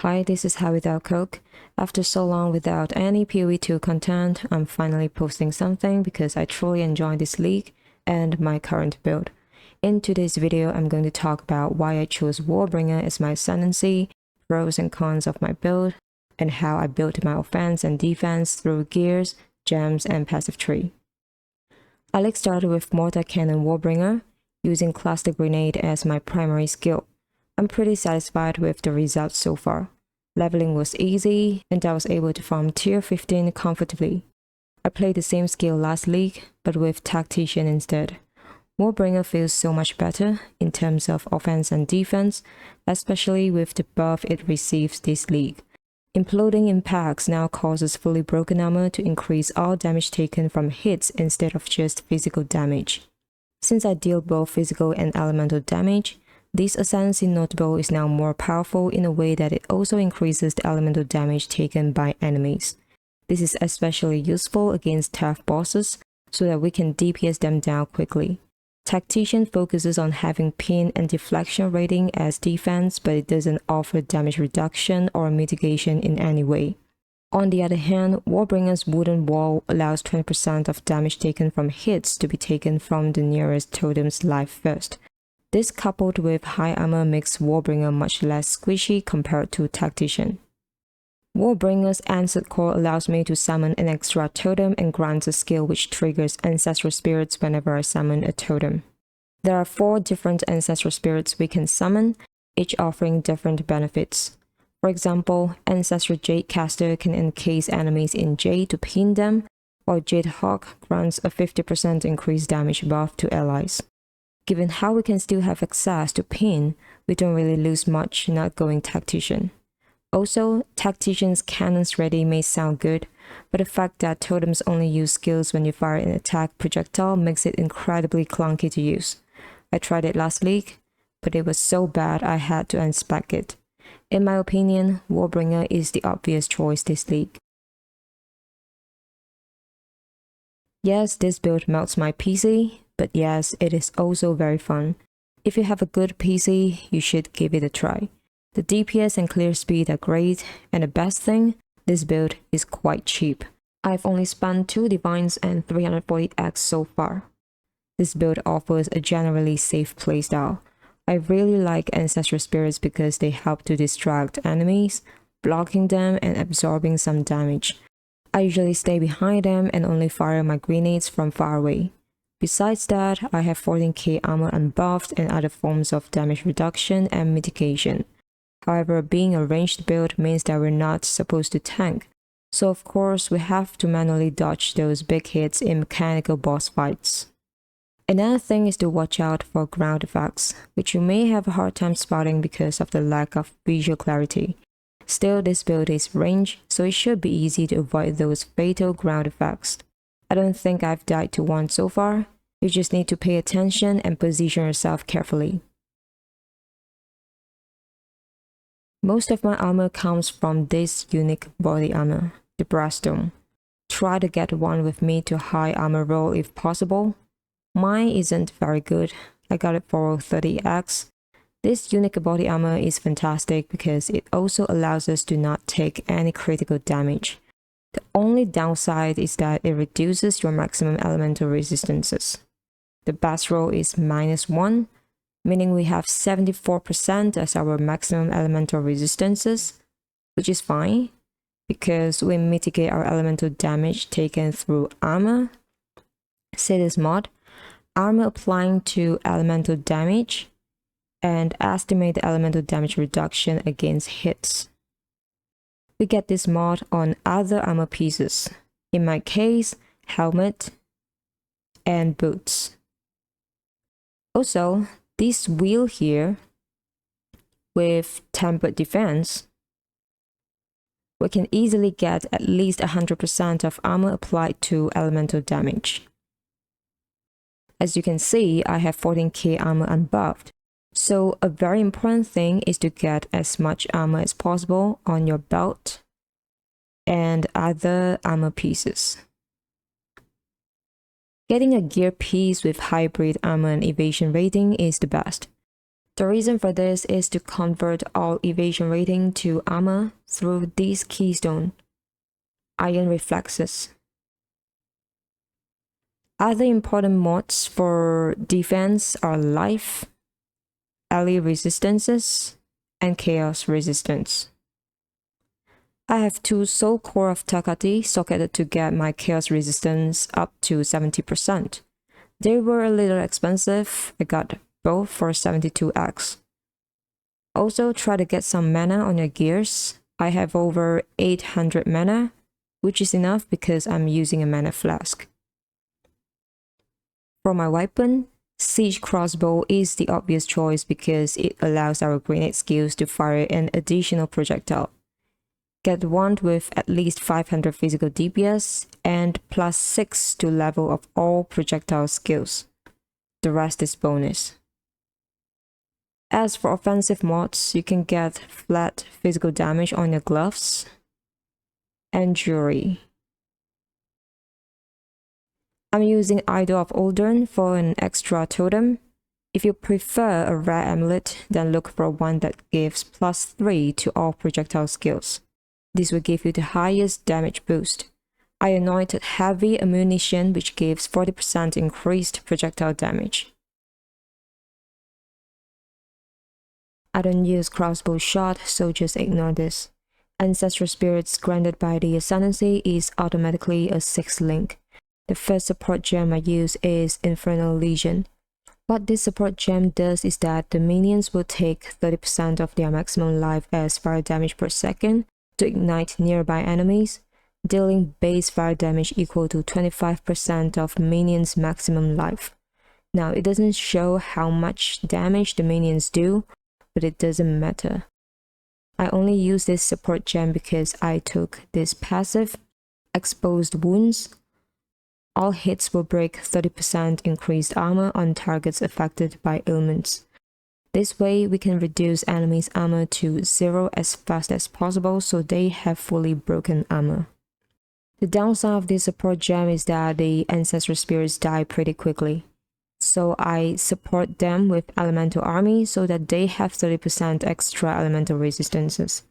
Hi, this is highwithoutcoke. After so long without any POE 2 content, I'm finally posting something because I truly enjoy this league and my current build. In today's video, I'm going to talk about why I chose Warbringer as my ascendancy, pros and cons of my build, and how I built my offense and defense through gears, gems, and passive tree. I started with Mortar Cannon Warbringer, using Cluster Grenade as my primary skill. I'm pretty satisfied with the results so far. Leveling was easy, and I was able to farm tier 15 comfortably. I played the same skill last league, but with Tactician instead. Warbringer feels so much better in terms of offense and defense, especially with the buff it receives this league. Imploding impacts now causes fully broken armor to increase all damage taken from hits instead of just physical damage. Since I deal both physical and elemental damage, this Ascendancy notable is now more powerful in a way that it also increases the elemental damage taken by enemies. This is especially useful against tough bosses, so that we can DPS them down quickly. Tactician focuses on having pin and deflection rating as defense, but it doesn't offer damage reduction or mitigation in any way. On the other hand, Warbringer's wooden wall allows 20% of damage taken from hits to be taken from the nearest totem's life first. This coupled with high armor makes Warbringer much less squishy compared to Tactician. Warbringer's Ancient Core allows me to summon an extra totem and grants a skill which triggers Ancestral Spirits whenever I summon a totem. There are 4 different Ancestral Spirits we can summon, each offering different benefits. For example, Ancestral Jade Caster can encase enemies in Jade to pin them, while Jade Hawk grants a 50% increased damage buff to allies. Given how we can still have access to pin, we don't really lose much not going Tactician. Also, Tactician's Cannons Ready may sound good, but the fact that totems only use skills when you fire an attack projectile makes it incredibly clunky to use. I tried it last league, but it was so bad I had to unspec it. In my opinion, Warbringer is the obvious choice this league. Yes, this build melts my PC, but yes, it is also very fun. If you have a good PC, you should give it a try. The DPS and clear speed are great, and the best thing, this build is quite cheap. I've only spent 2 Divines and 340x so far. This build offers a generally safe playstyle. I really like Ancestral Spirits because they help to distract enemies, blocking them and absorbing some damage. I usually stay behind them and only fire my grenades from far away. Besides that, I have 14k armor unbuffed and other forms of damage reduction and mitigation. However, being a ranged build means that we're not supposed to tank, so of course we have to manually dodge those big hits in mechanical boss fights. Another thing is to watch out for ground effects, which you may have a hard time spotting because of the lack of visual clarity. Still, this build is ranged, so it should be easy to avoid those fatal ground effects. I don't think I've died to one so far. You just need to pay attention and position yourself carefully. Most of my armor comes from this unique body armor, the Breaststone. Try to get one with me to high armor roll if possible. Mine isn't very good, I got it for 30x. This unique body armor is fantastic because it also allows us to not take any critical damage. The only downside is that it reduces your maximum elemental resistances. The best roll is -1, meaning we have 74% as our maximum elemental resistances, which is fine because we mitigate our elemental damage taken through armor. Say this mod, armor applying to elemental damage, and estimate the elemental damage reduction against hits. We get this mod on other armor pieces, in my case, helmet and boots. Also, this wheel here, with tempered defense, we can easily get at least 100% of armor applied to elemental damage. As you can see, I have 14k armor unbuffed, so a very important thing is to get as much armor as possible on your belt and other armor pieces. Getting a gear piece with hybrid armor and evasion rating is the best. The reason for this is to convert all evasion rating to armor through these keystone, iron reflexes. Other important mods for defense are life, ally resistances, and chaos resistance. I have 2 Soul Core of Takati socketed to get my chaos resistance up to 70%. They were a little expensive, I got both for 72x. Also try to get some mana on your gears. I have over 800 mana, which is enough because I'm using a mana flask. For my weapon, Siege Crossbow is the obvious choice because it allows our grenade skills to fire an additional projectile. Get one with at least 500 physical DPS and plus 6 to level of all projectile skills. The rest is bonus. As for offensive mods, you can get flat physical damage on your gloves and jewelry. I'm using Idol of Uldren for an extra totem. If you prefer a rare amulet, then look for one that gives plus 3 to all projectile skills. This will give you the highest damage boost. I anointed heavy ammunition, which gives 40% increased projectile damage. I don't use crossbow shot, so just ignore this. Ancestral spirits granted by the Ascendancy is automatically a 6th link. The first support gem I use is Infernal Legion. What this support gem does is that the minions will take 30% of their maximum life as fire damage per second to ignite nearby enemies, dealing base fire damage equal to 25% of minions' maximum life. Now, it doesn't show how much damage the minions do, but it doesn't matter. I only use this support gem because I took this passive, Exposed Wounds. All hits will break 30% increased armor on targets affected by ailments. This way, we can reduce enemies' armor to 0 as fast as possible so they have fully broken armor. The downside of this support gem is that the Ancestral Spirits die pretty quickly. So I support them with Elemental Army so that they have 30% extra elemental resistances.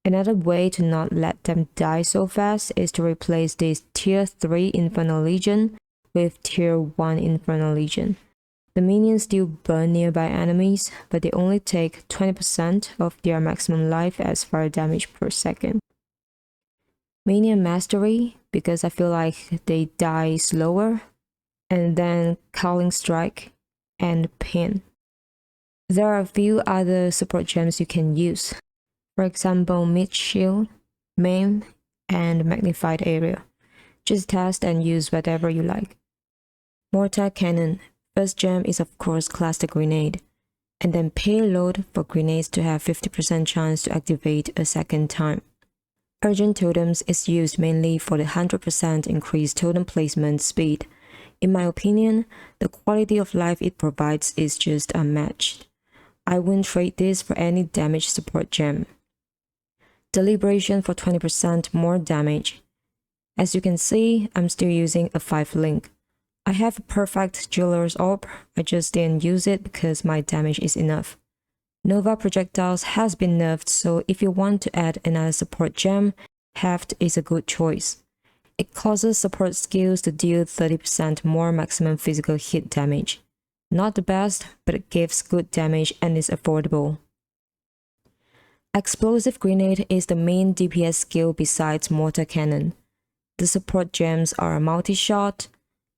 Another way to not let them die so fast is to replace this Tier 3 Infernal Legion with Tier 1 Infernal Legion. The minions still burn nearby enemies, but they only take 20% of their maximum life as fire damage per second. Minion Mastery, because I feel like they die slower, and then Cowling Strike and Pin. There are a few other support gems you can use. For example, Mid Shield, Maim, and Magnified Area. Just test and use whatever you like. Mortar Cannon. First gem is of course Cluster Grenade, and then Payload for grenades to have 50% chance to activate a second time. Urgent Totems is used mainly for the 100% increased totem placement speed. In my opinion, the quality of life it provides is just unmatched. I wouldn't trade this for any damage support gem. Deliberation for 20% more damage. As you can see, I'm still using a 5 link. I have a perfect Jeweler's Orb, I just didn't use it because my damage is enough. Nova Projectiles has been nerfed, so if you want to add another support gem, Heft is a good choice. It causes support skills to deal 30% more maximum physical hit damage. Not the best, but it gives good damage and is affordable. Explosive Grenade is the main DPS skill besides Mortar Cannon. The support gems are Multi-Shot,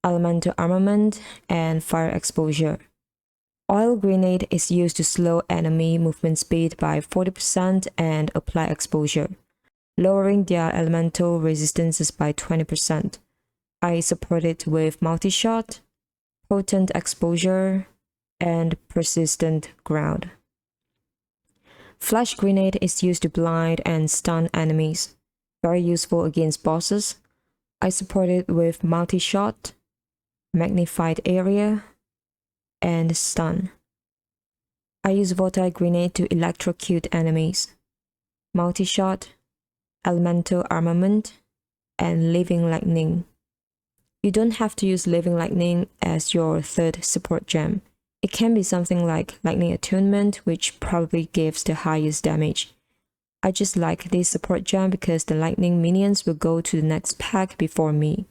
Elemental Armament, and Fire Exposure. Oil Grenade is used to slow enemy movement speed by 40% and apply exposure, lowering their elemental resistances by 20%. I support it with Multi-Shot, Potent Exposure, and Persistent Ground. Flash Grenade is used to blind and stun enemies, very useful against bosses. I support it with Multi-Shot, Magnified Area, and Stun. I use Vortex Grenade to electrocute enemies, Multi-Shot, Elemental Armament, and Living Lightning. You don't have to use Living Lightning as your third support gem. It can be something like Lightning Attunement, which probably gives the highest damage. I just like this support gem because the lightning minions will go to the next pack before me.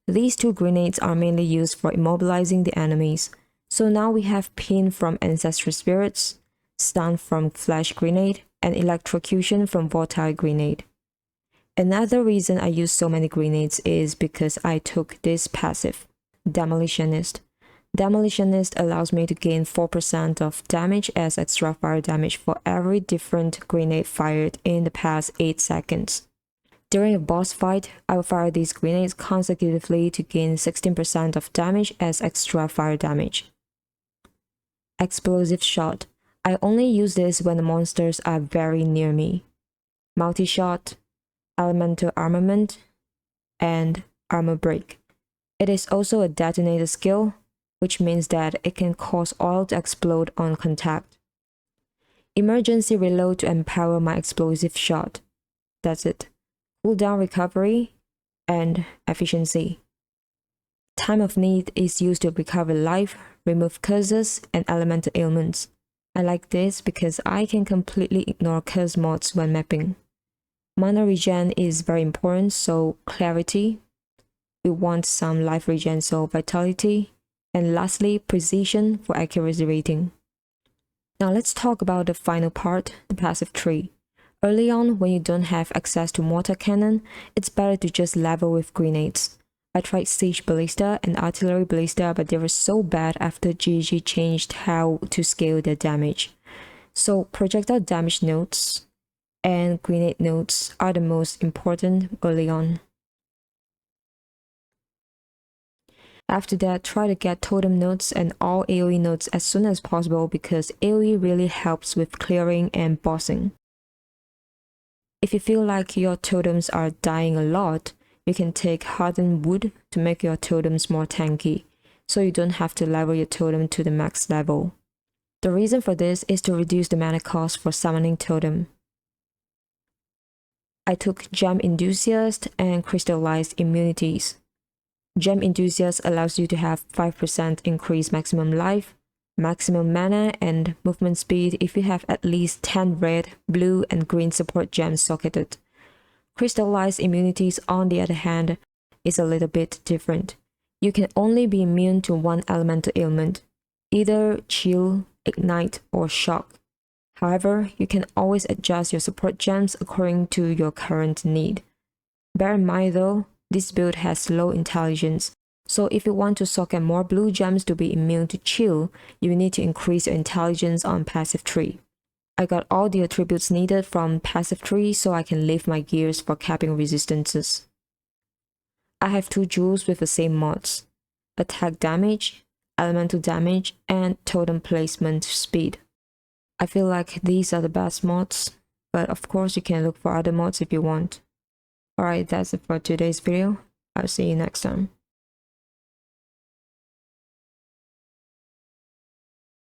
These two grenades are mainly used for immobilizing the enemies. So now we have Pin from Ancestral Spirits, Stun from Flash Grenade, and Electrocution from Volatile Grenade. Another reason I use so many grenades is because I took this passive, Demolitionist. Demolitionist allows me to gain 4% of damage as extra fire damage for every different grenade fired in the past 8 seconds. During a boss fight, I will fire these grenades consecutively to gain 16% of damage as extra fire damage. Explosive Shot. I only use this when the monsters are very near me. Multi-Shot, Elemental Armament, and Armor Break. It is also a detonator skill, which means that it can cause oil to explode on contact. Emergency Reload to empower my Explosive Shot. That's it. Cooldown recovery, and efficiency. Time of Need is used to recover life, remove curses, and elemental ailments. I like this because I can completely ignore curse mods when mapping. Mana regen is very important, so clarity. We want some life regen, so vitality. And lastly, precision for accuracy rating. Now let's talk about the final part, the passive tree. Early on, when you don't have access to mortar cannon, it's better to just level with grenades. I tried Siege Ballista and Artillery Ballista, but they were so bad after GG changed how to scale their damage. So projectile damage nodes and grenade nodes are the most important early on. After that, try to get totem nodes and all AoE nodes as soon as possible because AoE really helps with clearing and bossing. If you feel like your totems are dying a lot, you can take hardened wood to make your totems more tanky, so you don't have to level your totem to the max level. The reason for this is to reduce the mana cost for summoning totem. I took Gem Enthusiast and Crystallized Immunities. Gem Enthusiast allows you to have 5% increased maximum life, maximum mana, and movement speed if you have at least 10 red, blue, and green support gems socketed. Crystallized Immunities, on the other hand, is a little bit different. You can only be immune to one elemental ailment, either chill, ignite, or shock. However, you can always adjust your support gems according to your current need. Bear in mind though, this build has low intelligence, so if you want to socket more blue gems to be immune to chill, you need to increase your intelligence on passive tree. I got all the attributes needed from passive tree so I can lift my gears for capping resistances. I have 2 jewels with the same mods: attack damage, elemental damage, and totem placement speed. I feel like these are the best mods, but of course you can look for other mods if you want. Alright, that's it for today's video. I'll see you next time.